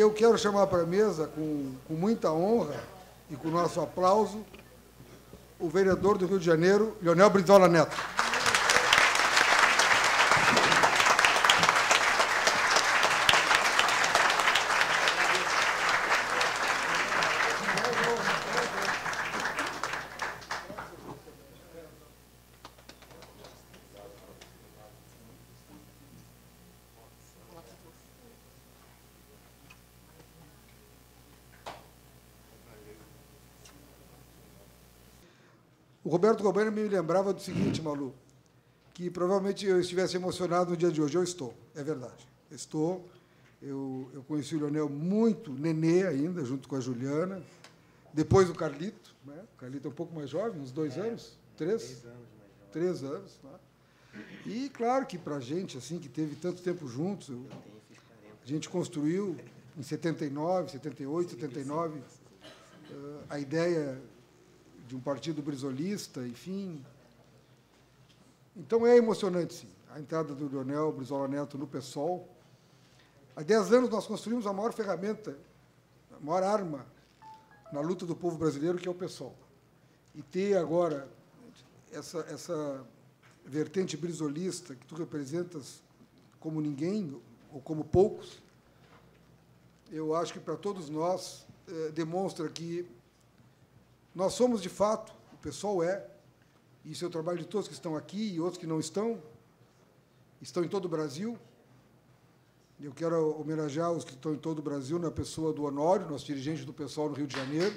eu quero chamar para a mesa, com muita honra e com o nosso aplauso, o vereador do Rio de Janeiro, Leonel Brizola Neto. O Roberto Robaina me lembrava do seguinte, Malu, que provavelmente eu estivesse emocionado no dia de hoje. Eu estou, é verdade. Estou. Eu conheci o Leonel muito nenê ainda, junto com a Juliana. Depois o Carlito. Né? O Carlito é um pouco mais jovem, uns 2 anos? 3? 3 anos mais jovem. 3 anos. Né? E, claro, que para a gente, assim, que teve tanto tempo juntos, a gente construiu, em 79, 78, 79, a ideia de um partido brizolista, enfim. Então, é emocionante, sim, a entrada do Leonel Brizola Neto no PSOL. Há 10 anos, nós construímos a maior ferramenta, a maior arma na luta do povo brasileiro, que é o PSOL. E ter agora essa vertente brizolista que tu representas como ninguém, ou como poucos, eu acho que, para todos nós, demonstra que nós somos, de fato, o PSOL e isso é o trabalho de todos que estão aqui e outros que não estão em todo o Brasil. Eu quero homenagear os que estão em todo o Brasil, na pessoa do Honório, nosso dirigente do PSOL no Rio de Janeiro.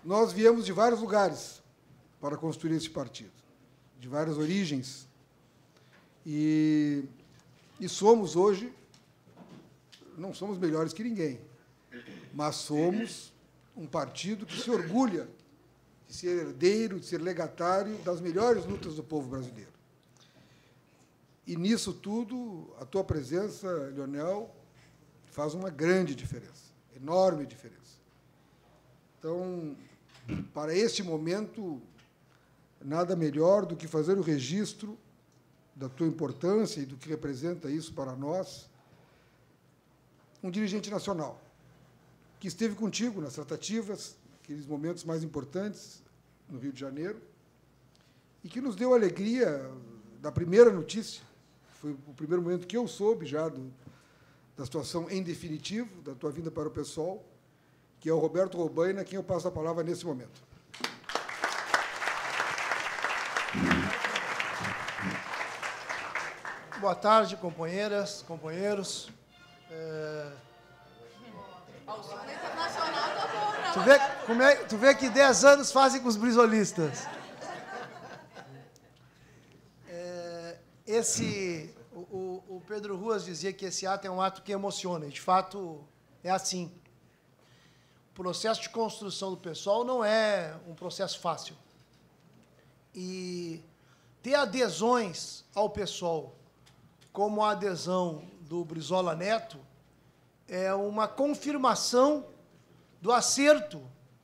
Nós viemos de vários lugares para construir esse partido, de várias origens, e somos hoje, não somos melhores que ninguém, mas somos um partido que se orgulha de ser herdeiro, de ser legatário das melhores lutas do povo brasileiro. E, nisso tudo, a tua presença, Leonel, faz uma grande diferença, enorme diferença. Então, para este momento, nada melhor do que fazer o registro da tua importância e do que representa isso para nós, um dirigente nacional, que esteve contigo nas tratativas, aqueles momentos mais importantes no Rio de Janeiro, e que nos deu a alegria da primeira notícia, foi o primeiro momento que eu soube já da situação em definitivo, da tua vinda para o PSOL, que é o Roberto Robaina, a quem eu passo a palavra nesse momento. Boa tarde, companheiras, companheiros. Tu vê que 10 anos fazem com os brizolistas. O Pedro Ruas dizia que esse ato é um ato que emociona, e, de fato, é assim. O processo de construção do PSOL não é um processo fácil. E ter adesões ao PSOL, como a adesão do Brizola Neto, é uma confirmação do acerto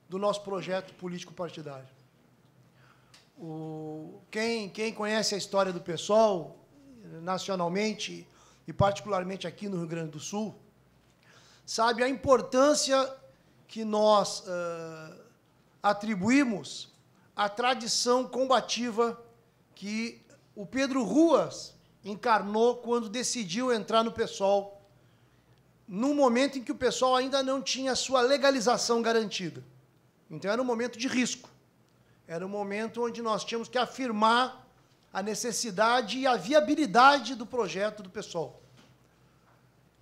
do nosso projeto político-partidário. Quem conhece a história do PSOL, nacionalmente e particularmente aqui no Rio Grande do Sul, sabe a importância que nós atribuímos à tradição combativa que o Pedro Ruas encarnou quando decidiu entrar no PSOL, num momento em que o PSOL ainda não tinha sua legalização garantida. Então, era um momento de risco. Era um momento onde nós tínhamos que afirmar a necessidade e a viabilidade do projeto do PSOL.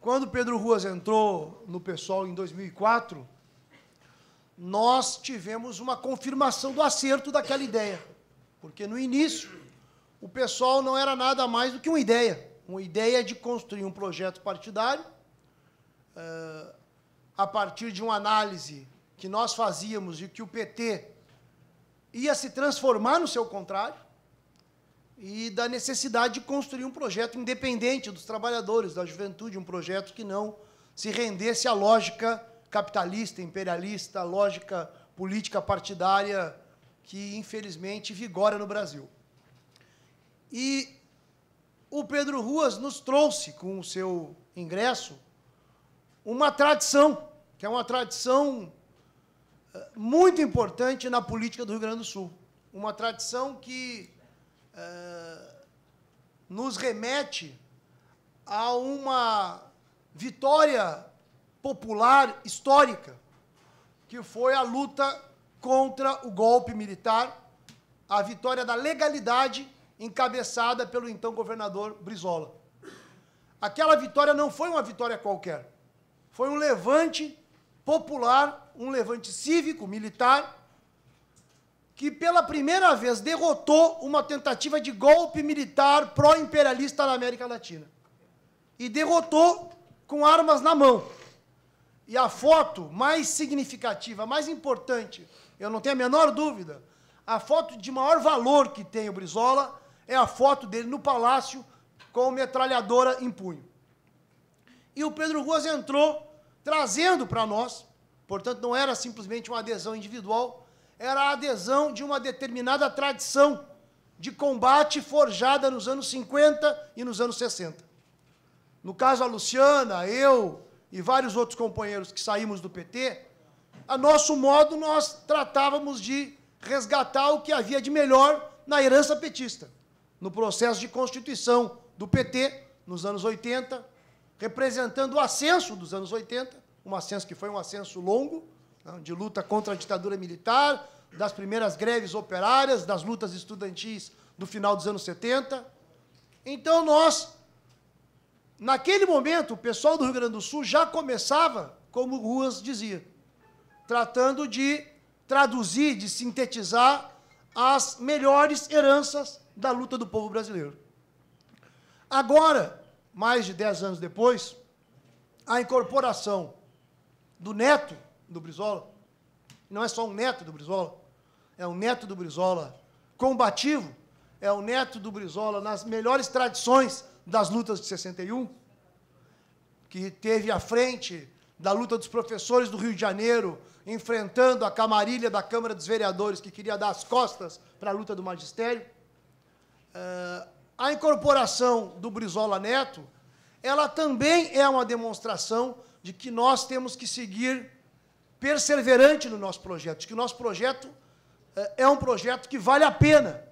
Quando Pedro Ruas entrou no PSOL em 2004, nós tivemos uma confirmação do acerto daquela ideia, porque, no início, o PSOL não era nada mais do que uma ideia de construir um projeto partidário, a partir de uma análise que nós fazíamos e que o PT ia se transformar no seu contrário, e da necessidade de construir um projeto independente dos trabalhadores, da juventude, um projeto que não se rendesse à lógica capitalista, imperialista, à lógica política partidária que, infelizmente, vigora no Brasil. E o Pedro Ruas nos trouxe, com o seu ingresso, uma tradição, que é uma tradição muito importante na política do Rio Grande do Sul. Uma tradição que nos remete a uma vitória popular histórica, que foi a luta contra o golpe militar, a vitória da legalidade encabeçada pelo então governador Brizola. Aquela vitória não foi uma vitória qualquer. Foi um levante popular, um levante cívico, militar, que pela primeira vez derrotou uma tentativa de golpe militar pró-imperialista na América Latina. E derrotou com armas na mão. E a foto mais significativa, mais importante, eu não tenho a menor dúvida, a foto de maior valor que tem o Brizola é a foto dele no palácio com metralhadora em punho. E o Pedro Ruas entrou trazendo para nós, portanto, não era simplesmente uma adesão individual, era a adesão de uma determinada tradição de combate forjada nos anos 50 e nos anos 60. No caso, a Luciana, eu e vários outros companheiros que saímos do PT, a nosso modo, nós tratávamos de resgatar o que havia de melhor na herança petista, no processo de constituição do PT, nos anos 80, representando o ascenso dos anos 80, um ascenso que foi um ascenso longo, de luta contra a ditadura militar, das primeiras greves operárias, das lutas estudantis do final dos anos 70. Então, nós, naquele momento, o pessoal do Rio Grande do Sul já começava, como o Ruas dizia, tratando de traduzir, de sintetizar as melhores heranças da luta do povo brasileiro. Agora, mais de 10 anos depois, a incorporação do neto do Brizola, não é só um neto do Brizola, é um neto do Brizola combativo, é o neto do Brizola nas melhores tradições das lutas de 61, que teve à frente da luta dos professores do Rio de Janeiro, enfrentando a camarilha da Câmara dos Vereadores, que queria dar as costas para a luta do magistério. A incorporação do Brizola Neto, ela também é uma demonstração de que nós temos que seguir perseverante no nosso projeto, de que o nosso projeto é um projeto que vale a pena.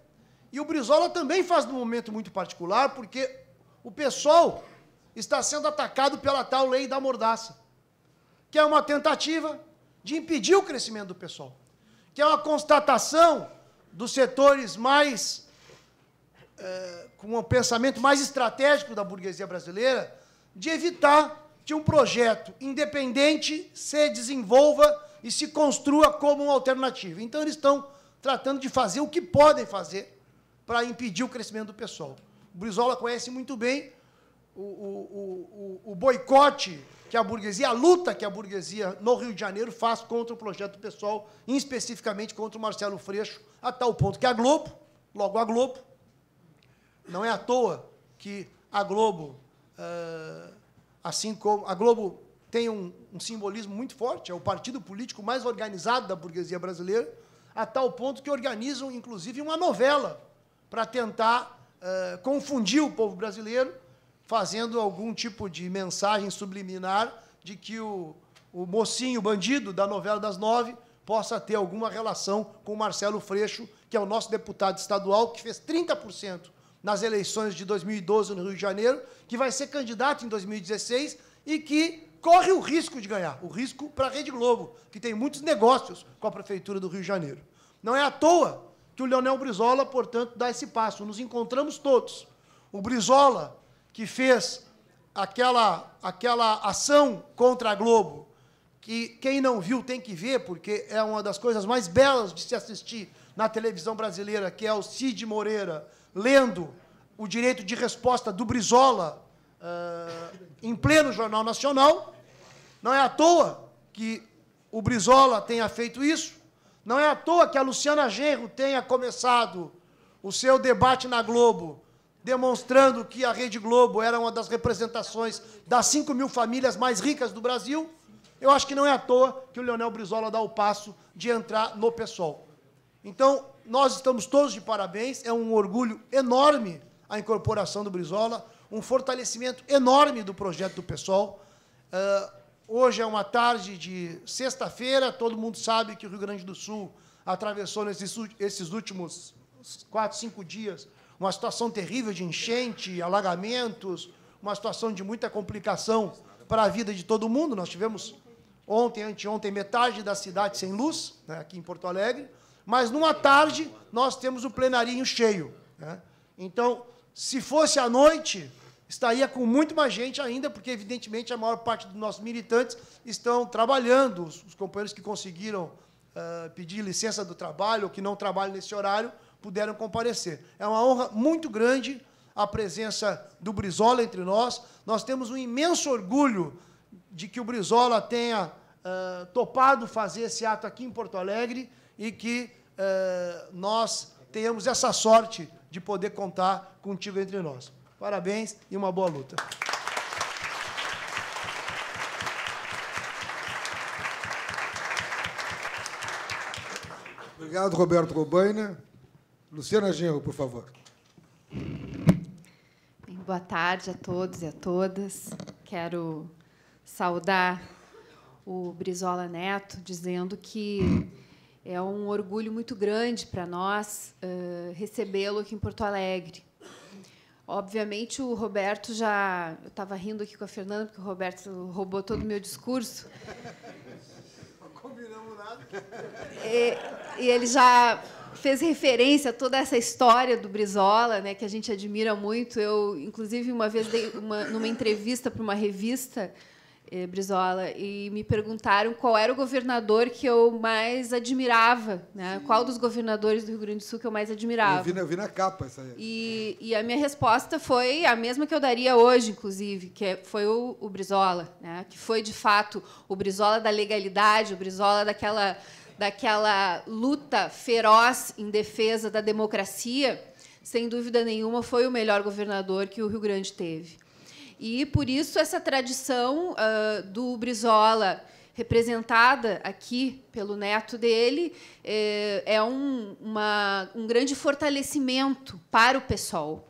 E o Brizola também faz num momento muito particular, porque o PSOL está sendo atacado pela tal lei da mordaça, que é uma tentativa de impedir o crescimento do PSOL, que é uma constatação dos setores mais, com um pensamento mais estratégico da burguesia brasileira, de evitar que um projeto independente se desenvolva e se construa como uma alternativa. Então, eles estão tratando de fazer o que podem fazer para impedir o crescimento do PSOL. O Brizola conhece muito bem o boicote que a burguesia, a luta que a burguesia no Rio de Janeiro faz contra o projeto do PSOL, especificamente contra o Marcelo Freixo, a tal ponto que a Globo, logo a Globo, não é à toa que a Globo, assim como a Globo tem um simbolismo muito forte, é o partido político mais organizado da burguesia brasileira, a tal ponto que organizam, inclusive, uma novela para tentar confundir o povo brasileiro, fazendo algum tipo de mensagem subliminar de que o mocinho, o bandido da novela das 9, possa ter alguma relação com o Marcelo Freixo, que é o nosso deputado estadual, que fez 30% nas eleições de 2012 no Rio de Janeiro, que vai ser candidato em 2016 e que corre o risco de ganhar, o risco para a Rede Globo, que tem muitos negócios com a Prefeitura do Rio de Janeiro. Não é à toa que o Leonel Brizola, portanto, dá esse passo. Nos encontramos todos. O Brizola, que fez aquela ação contra a Globo, que quem não viu tem que ver, porque é uma das coisas mais belas de se assistir na televisão brasileira, que é o Cid Moreira lendo o direito de resposta do Brizola em pleno Jornal Nacional. Não é à toa que o Brizola tenha feito isso, não é à toa que a Luciana Genro tenha começado o seu debate na Globo, demonstrando que a Rede Globo era uma das representações das 5 mil famílias mais ricas do Brasil. Eu acho que não é à toa que o Leonel Brizola dá o passo de entrar no PSOL. Então, nós estamos todos de parabéns, é um orgulho enorme a incorporação do Brizola, um fortalecimento enorme do projeto do PSOL. Hoje é uma tarde de sexta-feira, todo mundo sabe que o Rio Grande do Sul atravessou esses últimos 4, 5 dias uma situação terrível de enchente, alagamentos, uma situação de muita complicação para a vida de todo mundo. Nós tivemos ontem, anteontem, metade da cidade sem luz, né, aqui em Porto Alegre, mas numa tarde nós temos o plenarinho cheio, né? Então, se fosse à noite, estaria com muito mais gente ainda, porque, evidentemente, a maior parte dos nossos militantes estão trabalhando, os companheiros que conseguiram pedir licença do trabalho ou que não trabalham nesse horário, puderam comparecer. É uma honra muito grande a presença do Brizola entre nós. Nós temos um imenso orgulho de que o Brizola tenha topado fazer esse ato aqui em Porto Alegre e que nós tenhamos essa sorte de poder contar contigo entre nós. Parabéns e uma boa luta. Obrigado, Roberto Robaina. Luciana Genro, por favor. Boa tarde a todos e a todas. Quero saudar o Brizola Neto, dizendo que é um orgulho muito grande para nós recebê-lo aqui em Porto Alegre. Obviamente, o Roberto já... Eu estava rindo aqui com a Fernanda, porque o Roberto roubou todo o meu discurso. Não combinamos nada. E ele já fez referência a toda essa história do Brizola, né, que a gente admira muito. Eu, inclusive, uma vez dei numa entrevista para uma revista, Brizola, e me perguntaram qual era o governador que eu mais admirava, né? Qual dos governadores do Rio Grande do Sul que eu mais admirava. Eu vi na capa essa aí. E a minha resposta foi a mesma que eu daria hoje, inclusive, que foi o Brizola, né? Que foi, de fato, o Brizola da legalidade, o Brizola daquela luta feroz em defesa da democracia. Sem dúvida nenhuma, foi o melhor governador que o Rio Grande teve. E, por isso, essa tradição do Brizola, representada aqui pelo neto dele, é um grande fortalecimento para o PSOL.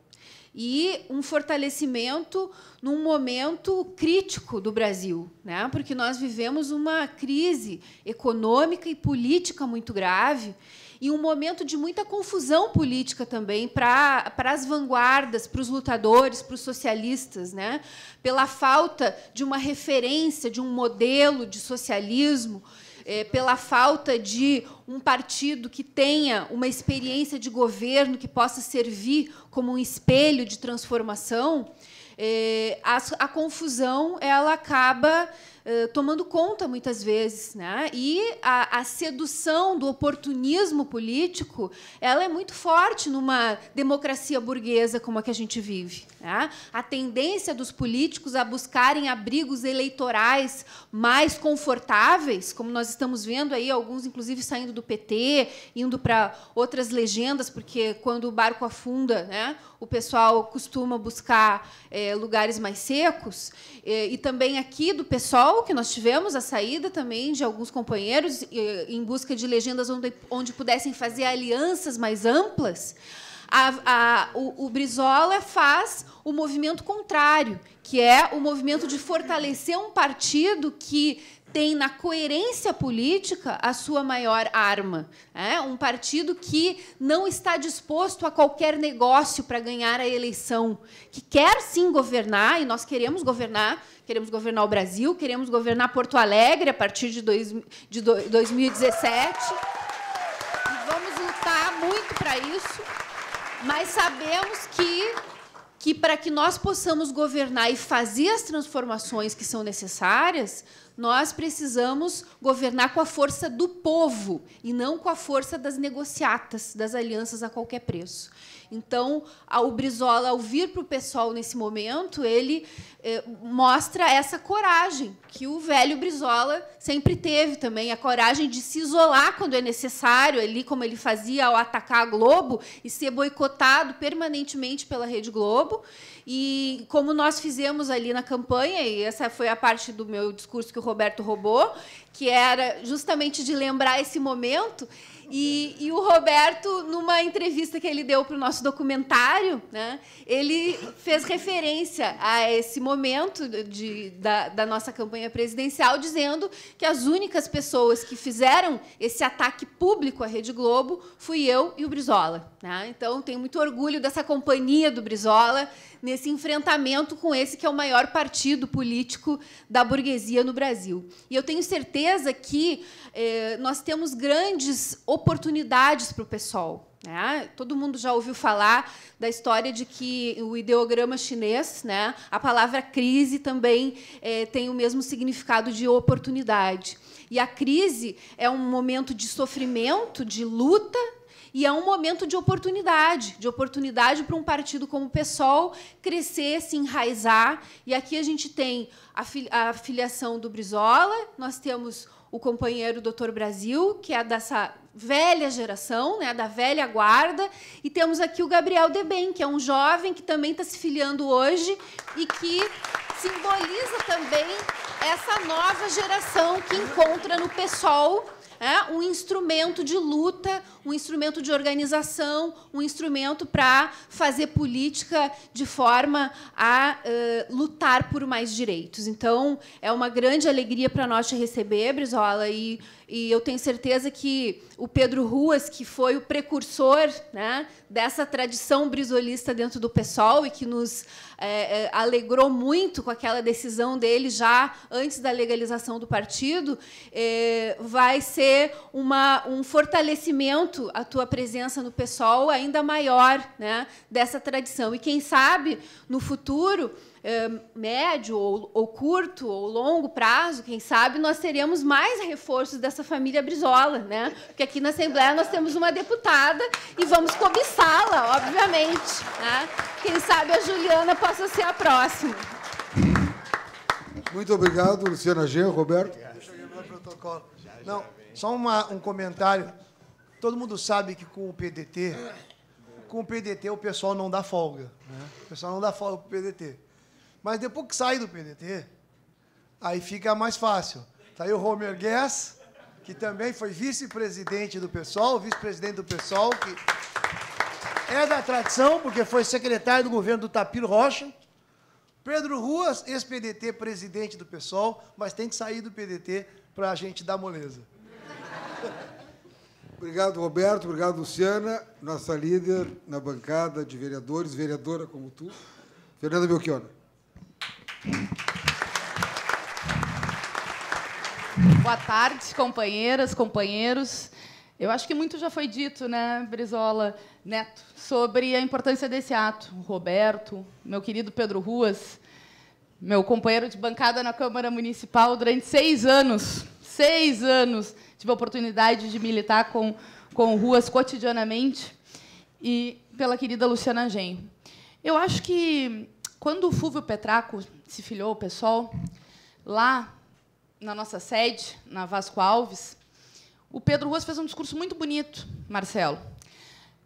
E um fortalecimento num momento crítico do Brasil, né? Porque nós vivemos uma crise econômica e política muito grave, e um momento de muita confusão política também para as vanguardas, para os lutadores, para os socialistas, né? Pela falta de uma referência, de um modelo de socialismo, pela falta de um partido que tenha uma experiência de governo que possa servir como um espelho de transformação, a confusão ela acaba tomando conta, muitas vezes, né? E a sedução do oportunismo político ela é muito forte numa democracia burguesa como a que a gente vive, né? A tendência dos políticos a buscarem abrigos eleitorais mais confortáveis, como nós estamos vendo aí, alguns, inclusive, saindo do PT, indo para outras legendas, porque, quando o barco afunda, né, o pessoal costuma buscar lugares mais secos. E também aqui do PSOL, que nós tivemos a saída também de alguns companheiros em busca de legendas onde pudessem fazer alianças mais amplas. O Brizola faz o movimento contrário, que é o movimento de fortalecer um partido que tem na coerência política a sua maior arma. Um partido que não está disposto a qualquer negócio para ganhar a eleição, que quer, sim, governar, e nós queremos governar o Brasil, queremos governar Porto Alegre a partir de 2017, e vamos lutar muito para isso, mas sabemos que para que nós possamos governar e fazer as transformações que são necessárias, nós precisamos governar com a força do povo e não com a força das negociatas, das alianças a qualquer preço. Então, o Brizola, ao vir para o PSOL nesse momento, ele mostra essa coragem que o velho Brizola sempre teve também, a coragem de se isolar quando é necessário, ali como ele fazia ao atacar a Globo e ser boicotado permanentemente pela Rede Globo. E como nós fizemos ali na campanha, e essa foi a parte do meu discurso que o Roberto roubou, que era justamente de lembrar esse momento, E o Roberto, numa entrevista que ele deu para o nosso documentário, né, ele fez referência a esse momento da nossa campanha presidencial, dizendo que as únicas pessoas que fizeram esse ataque público à Rede Globo fui eu e o Brizola, né? Então, tenho muito orgulho dessa companhia do Brizola nesse enfrentamento com esse que é o maior partido político da burguesia no Brasil. E eu tenho certeza que nós temos grandes oportunidades para o PSOL. Né? Todo mundo já ouviu falar da história de que o ideograma chinês, né, a palavra crise também tem o mesmo significado de oportunidade. E a crise é um momento de sofrimento, de luta, e é um momento de oportunidade para um partido como o PSOL crescer, se enraizar. E aqui a gente tem a filiação do Brizola, nós temos o companheiro Dr. Brasil, que é dessa velha geração, né, da velha guarda, e temos aqui o Gabriel Debem, que é um jovem que também está se filiando hoje e que simboliza também essa nova geração que encontra no PSOL um instrumento de luta, um instrumento de organização, um instrumento para fazer política de forma a lutar por mais direitos. Então, é uma grande alegria para nós te receber, Brizola, e eu tenho certeza que o Pedro Ruas, que foi o precursor, né, dessa tradição brizolista dentro do PSOL e que nos alegrou muito com aquela decisão dele já antes da legalização do partido, vai ser um fortalecimento a tua presença no PSOL ainda maior, né, dessa tradição. E, quem sabe, no futuro, médio ou curto ou longo prazo, quem sabe, nós teremos mais reforços dessa família Brizola, né? Porque aqui na Assembleia nós temos uma deputada e vamos cobiçá-la, obviamente, né? Quem sabe a Juliana possa ser a próxima. Muito obrigado, Luciana Genro. Roberto? Deixa eu lembrar o protocolo. Não, só um comentário. Todo mundo sabe que com o PDT o pessoal não dá folga, né? O pessoal não dá folga para o PDT. Mas depois que sai do PDT, aí fica mais fácil. Está aí o Romer Guess, que também foi vice-presidente do PSOL, vice-presidente do PSOL, que é da tradição, porque foi secretário do governo do Tapiro Rocha. Pedro Ruas, ex-PDT, presidente do PSOL, mas tem que sair do PDT para a gente dar moleza. Obrigado, Roberto. Obrigado, Luciana, nossa líder na bancada de vereadores, vereadora como tu, Fernanda Belchior. Boa tarde, companheiras, companheiros. Eu acho que muito já foi dito, né, Brizola, Neto, sobre a importância desse ato. O Roberto, meu querido Pedro Ruas, meu companheiro de bancada na Câmara Municipal durante 6 anos. 6 anos tive a oportunidade de militar com o Ruas cotidianamente, e pela querida Luciana Genro. Eu acho que, quando o Fúvio Petraco se filiou ao PSOL, lá na nossa sede, na Vasco Alves, o Pedro Ruas fez um discurso muito bonito, Marcelo,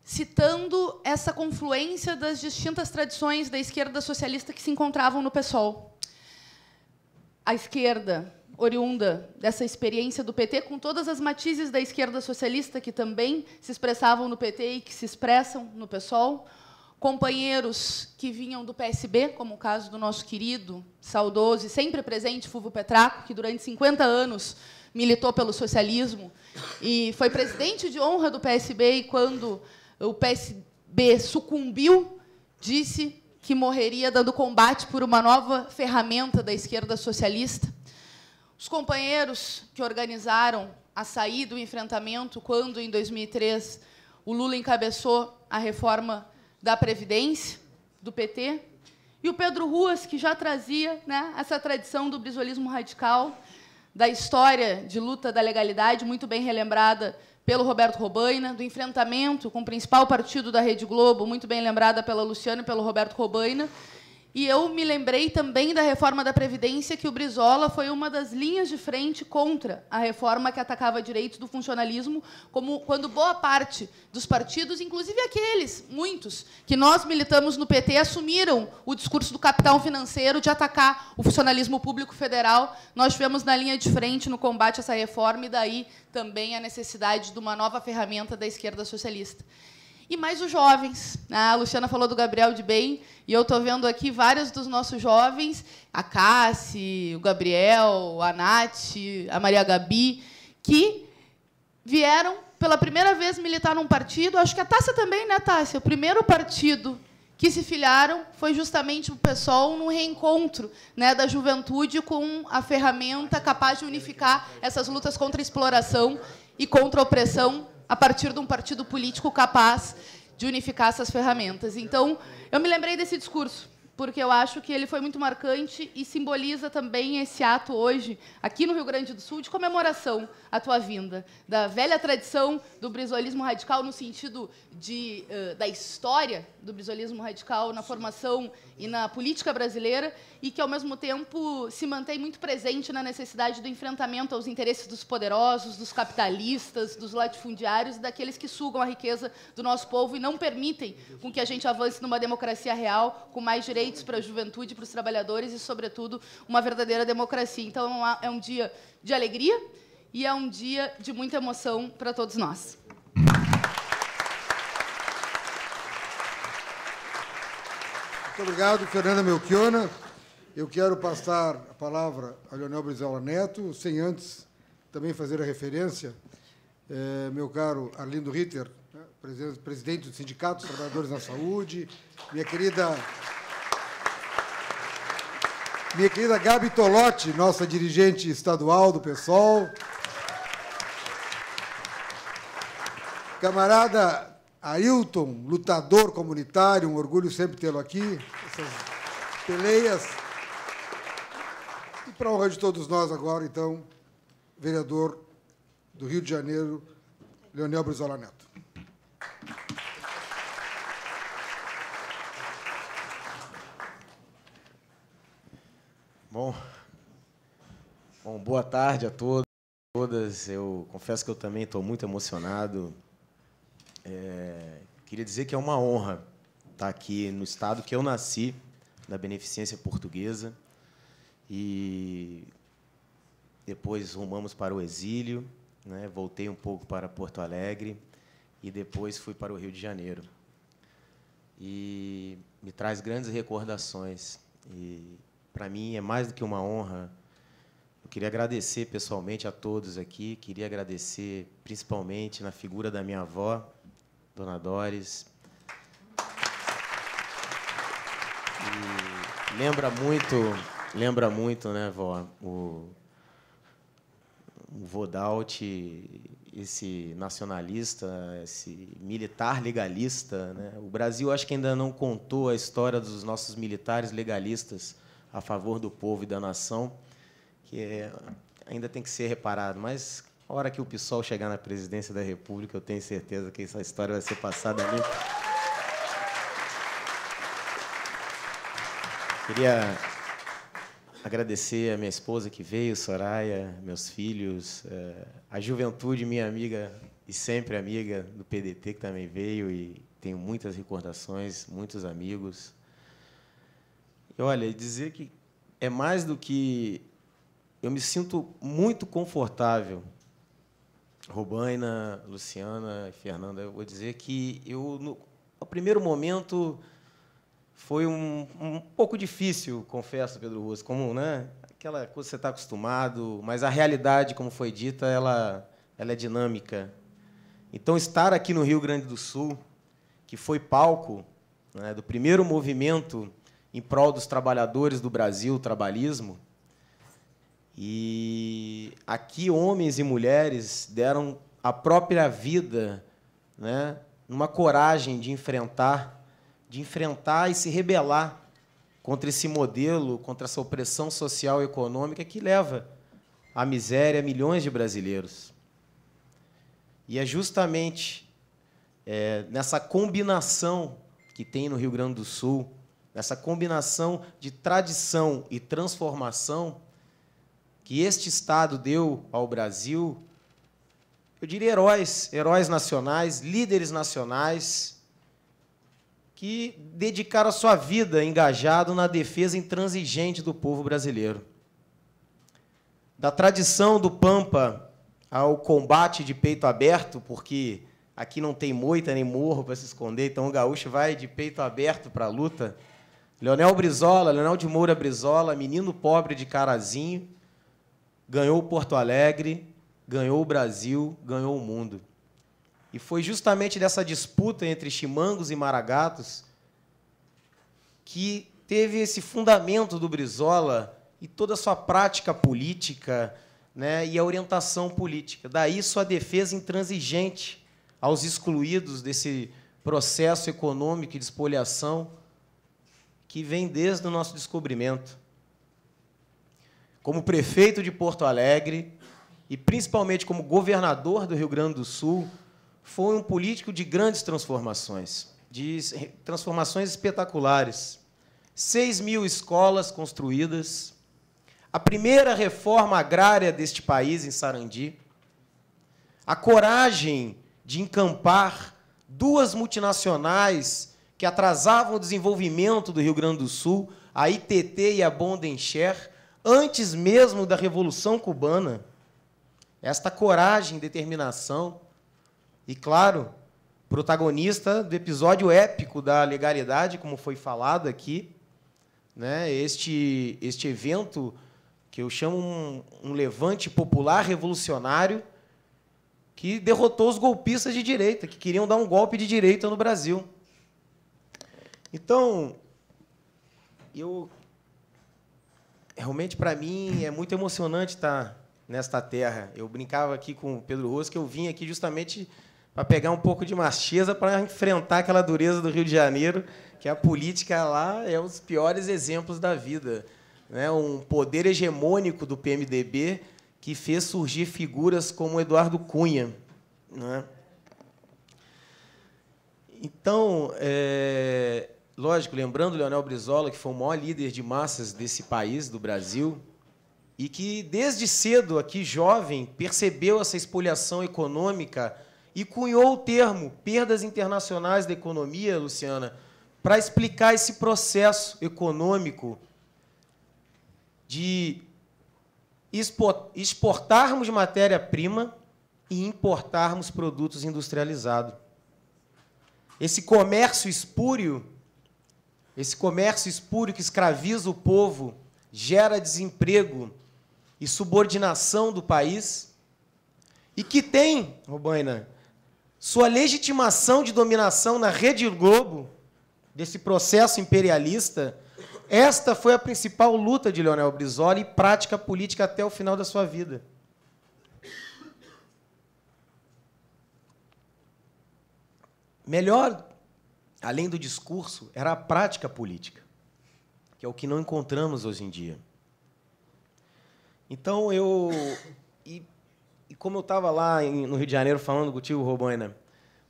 citando essa confluência das distintas tradições da esquerda socialista que se encontravam no PSOL. A esquerda, oriunda dessa experiência do PT, com todas as matizes da esquerda socialista que também se expressavam no PT e que se expressam no PSOL, companheiros que vinham do PSB, como o caso do nosso querido, saudoso e sempre presente Fúvio Petraco, que durante 50 anos militou pelo socialismo e foi presidente de honra do PSB, e quando o PSB sucumbiu, disse que morreria dando combate por uma nova ferramenta da esquerda socialista. Os companheiros que organizaram a saída, o enfrentamento, quando, em 2003, o Lula encabeçou a reforma da Previdência, do PT, e o Pedro Ruas, que já trazia, né, essa tradição do brizolismo radical, da história de luta da legalidade, muito bem relembrada pelo Roberto Robaina, do enfrentamento com o principal partido da Rede Globo, muito bem lembrada pela Luciana e pelo Roberto Robaina, E eu me lembrei também da reforma da Previdência, que o Brizola foi uma das linhas de frente contra a reforma que atacava direitos do funcionalismo, como quando boa parte dos partidos, inclusive aqueles, muitos, que nós militamos no PT, assumiram o discurso do capital financeiro de atacar o funcionalismo público federal. Nós estivemos na linha de frente no combate a essa reforma, e daí também a necessidade de uma nova ferramenta da esquerda socialista. E mais os jovens. A Luciana falou do Gabriel de Bem, e eu estou vendo aqui vários dos nossos jovens, a Cassi, o Gabriel, a Nath, a Maria Gabi, que vieram pela primeira vez militar num partido. Acho que a Tássia também, né, Tássia? O primeiro partido que se filiaram foi justamente o PSOL, num reencontro, né, da juventude com a ferramenta capaz de unificar essas lutas contra a exploração e contra a opressão, a partir de um partido político capaz de unificar essas ferramentas. Então, eu me lembrei desse discurso, porque eu acho que ele foi muito marcante e simboliza também esse ato hoje, aqui no Rio Grande do Sul, de comemoração à tua vinda, da velha tradição do brizolismo radical, no sentido da história do brizolismo radical na formação e na política brasileira, e que, ao mesmo tempo, se mantém muito presente na necessidade do enfrentamento aos interesses dos poderosos, dos capitalistas, dos latifundiários e daqueles que sugam a riqueza do nosso povo e não permitem com que a gente avance numa democracia real, com mais direitos para a juventude, para os trabalhadores e, sobretudo, uma verdadeira democracia. Então, é um dia de alegria e é um dia de muita emoção para todos nós. Muito obrigado, Fernanda Melchiona. Eu quero passar a palavra a Leonel Brizola Neto, sem antes também fazer a referência, meu caro Arlindo Ritter, né, presidente do Sindicato dos Trabalhadores na Saúde, minha querida Gabi Tolotti, nossa dirigente estadual do PSOL, camarada Ailton, lutador comunitário, um orgulho sempre tê-lo aqui, essas peleias. E, para a honra de todos nós agora, então, vereador do Rio de Janeiro, Leonel Brizola Neto. Bom, boa tarde a todos, todas. Eu confesso que eu também estou muito emocionado. Queria dizer que é uma honra estar aqui no estado que eu nasci, da Beneficência Portuguesa, e depois rumamos para o exílio, né? Voltei um pouco para Porto Alegre e depois fui para o Rio de Janeiro. E me traz grandes recordações. E, para mim, é mais do que uma honra. Eu queria agradecer pessoalmente a todos aqui, queria agradecer principalmente na figura da minha avó, Dona Doris. E lembra muito, né, vó, o Vodalt, esse nacionalista, esse militar legalista, né? O Brasil, acho que ainda não contou a história dos nossos militares legalistas a favor do povo e da nação, que ainda tem que ser reparado. Mas, a hora que o PSOL chegar na presidência da República, eu tenho certeza que essa história vai ser passada ali. Queria agradecer a minha esposa que veio, Soraya, meus filhos, a juventude, minha amiga e sempre amiga do PDT, que também veio, e tenho muitas recordações, muitos amigos. E, olha, dizer que é mais do que... Eu me sinto muito confortável. Robaina, Luciana e Fernanda, eu vou dizer que no primeiro momento foi um pouco difícil, confesso, Pedro Ruas, como, né, aquela coisa que você está acostumado, mas a realidade, como foi dita, ela é dinâmica. Então, estar aqui no Rio Grande do Sul, que foi palco, né, do primeiro movimento em prol dos trabalhadores do Brasil, o trabalhismo, e aqui homens e mulheres deram a própria vida, né, numa coragem de enfrentar e se rebelar contra esse modelo, contra essa opressão social e econômica que leva à miséria milhões de brasileiros. E é justamente nessa combinação que tem no Rio Grande do Sul nessa combinação de tradição e transformação que este Estado deu ao Brasil, eu diria heróis nacionais, líderes nacionais, que dedicaram a sua vida engajado na defesa intransigente do povo brasileiro. Da tradição do Pampa ao combate de peito aberto, porque aqui não tem moita nem morro para se esconder, então o gaúcho vai de peito aberto para a luta. Leonel de Moura Brizola, menino pobre de Carazinho, ganhou Porto Alegre, ganhou o Brasil, ganhou o mundo. E foi justamente dessa disputa entre chimangos e maragatos que teve esse fundamento do Brizola e toda a sua prática política, né, e a orientação política. Daí sua defesa intransigente aos excluídos desse processo econômico e de espoliação que vem desde o nosso descobrimento. Como prefeito de Porto Alegre e, principalmente, como governador do Rio Grande do Sul, foi um político de grandes transformações espetaculares. 6.000 escolas construídas, a primeira reforma agrária deste país, em Sarandi, a coragem de encampar 2 multinacionais que atrasavam o desenvolvimento do Rio Grande do Sul, a ITT e a Bondencher, antes mesmo da Revolução Cubana. Esta coragem e determinação, e, claro, protagonista do episódio épico da legalidade, como foi falado aqui, né? Este evento que eu chamo um levante popular revolucionário que derrotou os golpistas de direita, que queriam dar um golpe de direita no Brasil. Então, realmente, para mim, é muito emocionante estar nesta terra. Eu brincava aqui com o Pedro Ruas que eu vim aqui justamente para pegar um pouco de macheza para enfrentar aquela dureza do Rio de Janeiro, que a política lá é os piores exemplos da vida, né? Um poder hegemônico do PMDB que fez surgir figuras como Eduardo Cunha, né? Então, lógico, lembrando Leonel Brizola, que foi o maior líder de massas desse país, do Brasil, e que, desde cedo, aqui jovem, percebeu essa espoliação econômica e cunhou o termo perdas internacionais da economia, Luciana, para explicar esse processo econômico de exportarmos matéria-prima e importarmos produtos industrializados. Esse comércio espúrio que escraviza o povo, gera desemprego e subordinação do país, e que tem, Robaina, sua legitimação de dominação na Rede Globo, desse processo imperialista. Esta foi a principal luta de Leonel Brizola e prática política até o final da sua vida. Melhor, além do discurso, era a prática política, que é o que não encontramos hoje em dia. Então, como eu estava lá no Rio de Janeiro falando contigo, Robaina,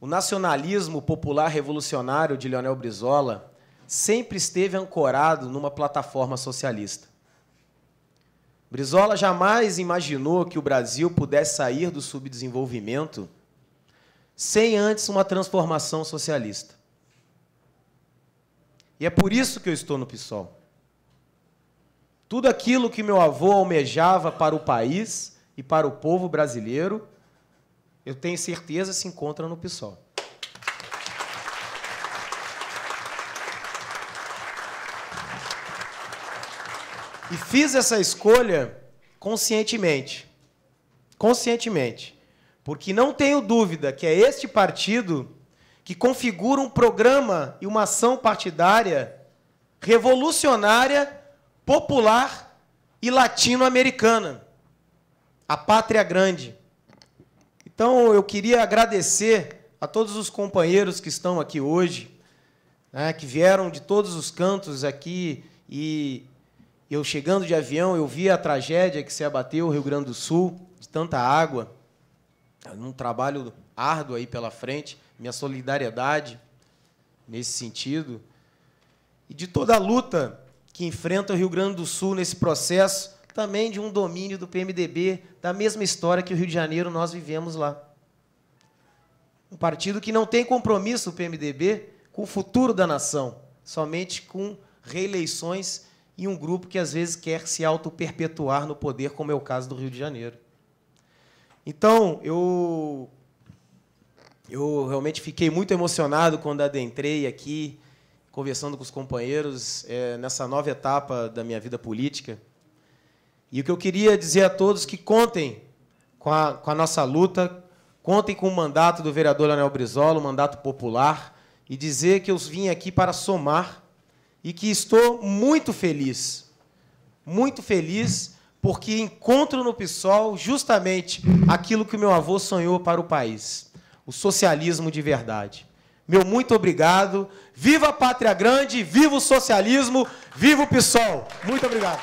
o nacionalismo popular revolucionário de Leonel Brizola sempre esteve ancorado numa plataforma socialista. Brizola jamais imaginou que o Brasil pudesse sair do subdesenvolvimento sem antes uma transformação socialista. E é por isso que eu estou no PSOL. Tudo aquilo que meu avô almejava para o país e para o povo brasileiro, eu tenho certeza se encontra no PSOL. E fiz essa escolha conscientemente. Conscientemente. Porque não tenho dúvida que é este partido que configura um programa e uma ação partidária revolucionária, popular e latino-americana. A Pátria Grande. Então, eu queria agradecer a todos os companheiros que estão aqui hoje, né, que vieram de todos os cantos aqui, e eu, chegando de avião, eu vi a tragédia que se abateu no Rio Grande do Sul, de tanta água, num trabalho árduo aí pela frente, minha solidariedade nesse sentido. e de toda a luta que enfrenta o Rio Grande do Sul nesse processo, também de um domínio do PMDB, da mesma história que o Rio de Janeiro nós vivemos lá. Um partido que não tem compromisso, o PMDB, com o futuro da nação, somente com reeleições e um grupo que, às vezes, quer se auto-perpetuar no poder, como é o caso do Rio de Janeiro. Então, eu realmente fiquei muito emocionado quando adentrei aqui, conversando com os companheiros, nessa nova etapa da minha vida política. E o que eu queria dizer a todos que contem com a nossa luta, contem com o mandato do vereador Leonel Brizola, o mandato popular, e dizer que eu vim aqui para somar e que estou muito feliz, porque encontro no PSOL justamente aquilo que o meu avô sonhou para o país, o socialismo de verdade. Meu muito obrigado. Viva a Pátria Grande, viva o socialismo, viva o PSOL. Muito obrigado.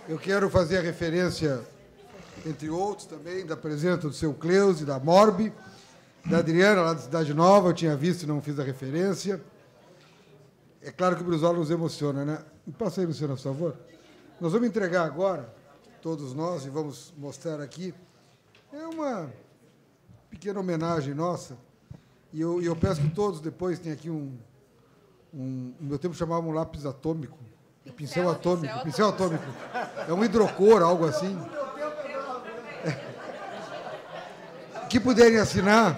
Eu quero fazer a referência, entre outros também, da presença do seu Cleusi, da Morbi, da Adriana, lá da Cidade Nova, eu tinha visto e não fiz a referência. É claro que o Brizola nos emociona, né? Me passa aí, Luciana, por favor. Nós vamos entregar agora, todos nós, e vamos mostrar aqui. É uma pequena homenagem nossa, e eu peço que todos depois tenham aqui no meu tempo chamavam lápis atômico, pincel atômico. É um hidrocor, algo assim. Que puderem assinar.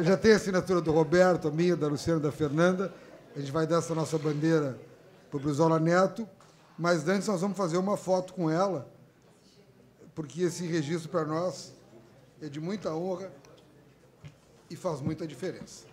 Já tem a assinatura do Roberto, a minha, da Luciana, da Fernanda. A gente vai dar essa nossa bandeira para o Brizola Neto, mas antes nós vamos fazer uma foto com ela, porque esse registro para nós é de muita honra e faz muita diferença.